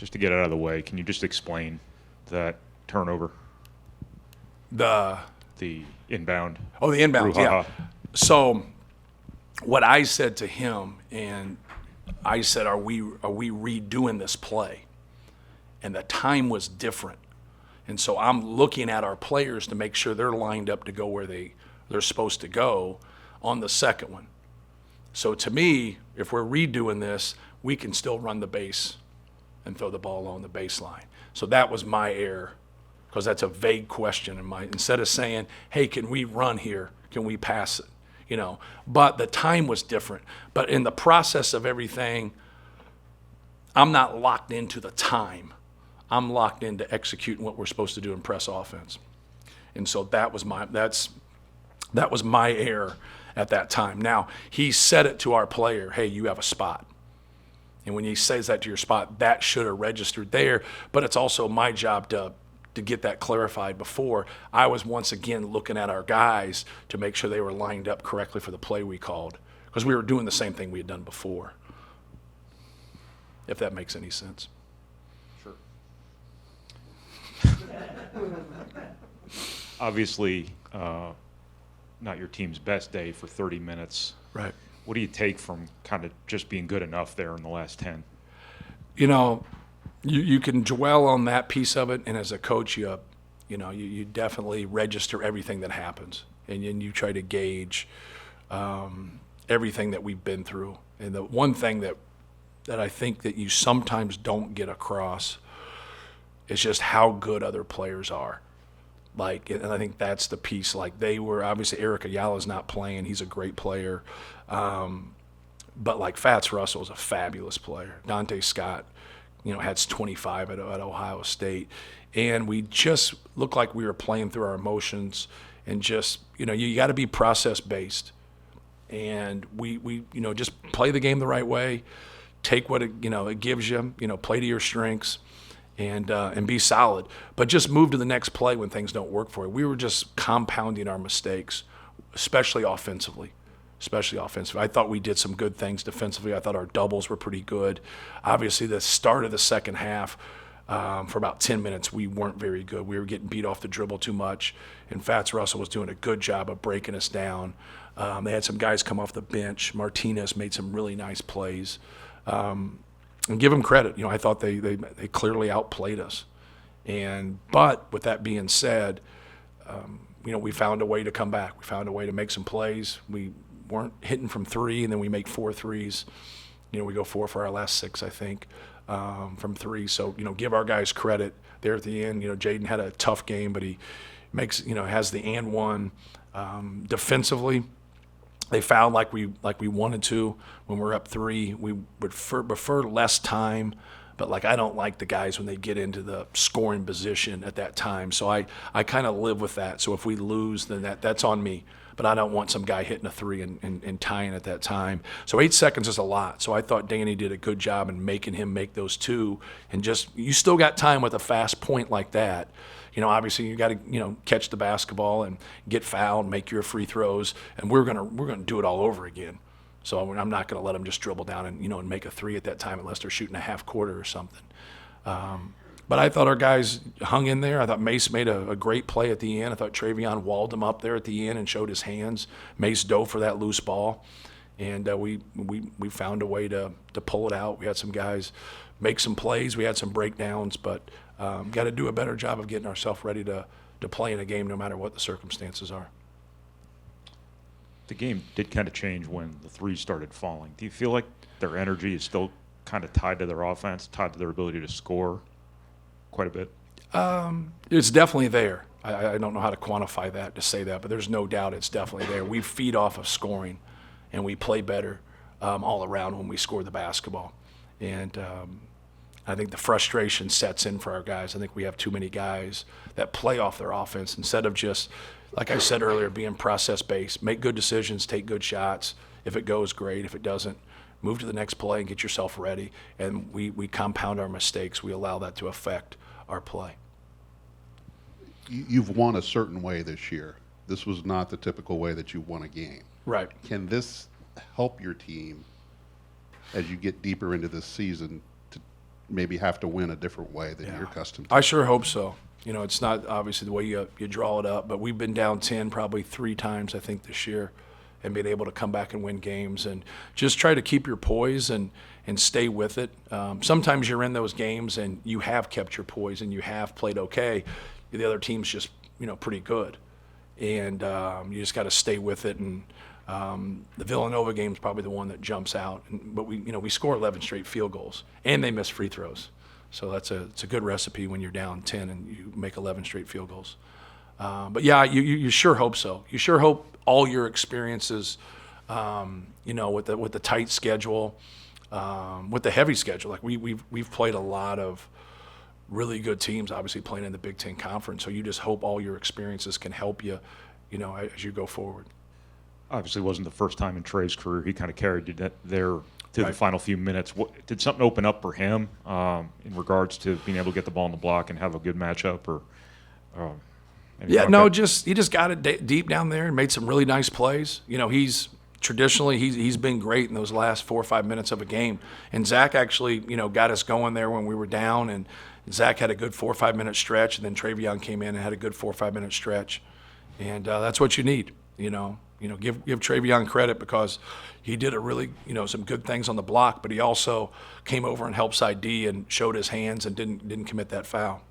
just to get out of the way, can you just explain that turnover, The inbound? inbounds, yeah. Brouhaha. So what I said to him, and I said, are we redoing this play? And the time was different. And so I'm looking at our players to make sure they're lined up to go where they're supposed to go on the second one. So to me, if we're redoing this, we can still run the base and throw the ball on the baseline. So that was my error, because that's a vague question in my. Instead of saying, "Hey, can we run here? Can we pass it?" But the time was different. But in the process of everything, I'm not locked into the time. I'm locked into executing what we're supposed to do in press offense. And so that was my error at that time. Now, he said it to our player, "Hey, you have a spot." And when he says that to your spot, that should have registered there. But it's also my job to get that clarified before. I was once again looking at our guys to make sure they were lined up correctly for the play we called, because we were doing the same thing we had done before, if that makes any sense. Sure. Obviously, not your team's best day for 30 minutes. Right. What do you take from kind of just being good enough there in the last 10? You can dwell on that piece of it, and as a coach, you definitely register everything that happens, and then you try to gauge everything that we've been through. And the one thing that I think that you sometimes don't get across is just how good other players are. And I think that's the piece. Like, they were, obviously Eric Ayala's not playing. He's a great player. But like Fats Russell's a fabulous player. Dante Scott, had 25 at Ohio State. And we just looked like we were playing through our emotions, and just, you got to be process-based. And we just play the game the right way, take what it gives you, play to your strengths, and be solid. But just move to the next play when things don't work for you. We were just compounding our mistakes, especially offensively. I thought we did some good things defensively. I thought our doubles were pretty good. Obviously, the start of the second half, for about 10 minutes, we weren't very good. We were getting beat off the dribble too much, and Fats Russell was doing a good job of breaking us down. They had some guys come off the bench. Martinez made some really nice plays. And give them credit. I thought they clearly outplayed us. But with that being said, we found a way to come back. We found a way to make some plays. We weren't hitting from three, and then we make 4 threes. We go 4 for our last 6, I think, from 3. So, give our guys credit there at the end. Jaden had a tough game, but he makes, has the and one. Defensively, they fouled like we wanted to when we're up 3. We would prefer less time, but I don't like the guys when they get into the scoring position at that time. So I kind of live with that. So if we lose, then that's on me. But I don't want some guy hitting a 3 and tying at that time. So 8 seconds is a lot. So I thought Danny did a good job in making him make those 2. And just, you still got time with a fast point like that. Obviously you got to, catch the basketball and get fouled, make your free throws, and we're gonna do it all over again. So I'm not gonna let them just dribble down and and make a 3 at that time unless they're shooting a half quarter or something. But I thought our guys hung in there. I thought Mace made a great play at the end. I thought Travion walled him up there at the end and showed his hands. Mace dove for that loose ball, and we found a way to pull it out. We had some guys make some plays. We had some breakdowns, but got to do a better job of getting ourselves ready to play in a game no matter what the circumstances are. The game did kind of change when the 3s started falling. Do you feel like their energy is still kind of tied to their offense, tied to their ability to score quite a bit? It's definitely there. I don't know how to quantify that, to say that, but there's no doubt it's definitely there. We feed off of scoring, and we play better all around when we score the basketball. And I think the frustration sets in for our guys. I think we have too many guys that play off their offense instead of just, like I said earlier, being process-based. Make good decisions, take good shots. If it goes, great. If it doesn't, move to the next play and get yourself ready. And we compound our mistakes. We allow that to affect our play. You've won a certain way this year. This was not the typical way that you won a game. Right. Can this help your team as you get deeper into this season to maybe have to win a different way than you're accustomed to. I sure hope so. You know, it's not obviously the way you draw it up, but we've been down 10 probably 3 times, I think, this year, and been able to come back and win games. And just try to keep your poise and stay with it. Sometimes you're in those games and you have kept your poise and you have played okay. The other team's just, you know, pretty good. And you just got to stay with it. And the Villanova game is probably the one that jumps out. But we score 11 straight field goals, and they miss free throws. So it's a good recipe when you're down 10 and you make 11 straight field goals. But yeah, you sure hope so. You sure hope all your experiences, with the tight schedule, with the heavy schedule. Like we've played a lot of really good teams, obviously playing in the Big Ten Conference. So you just hope all your experiences can help you, as you go forward. Obviously, it wasn't the first time in Trey's career. He kind of carried you there to the Right. final few minutes. Did something open up for him in regards to being able to get the ball in the block and have a good matchup? Or anything Yeah, like no, that? he just got it deep down there and made some really nice plays. He's traditionally he's been great in those last 4 or 5 minutes of a game. And Zach actually, got us going there when we were down. And Zach had a good 4 or 5 minute stretch, and then Travion came in and had a good 4 or 5 minute stretch. And that's what you need. Give Travion credit because he did a really some good things on the block, but he also came over and helped side D and showed his hands and didn't commit that foul.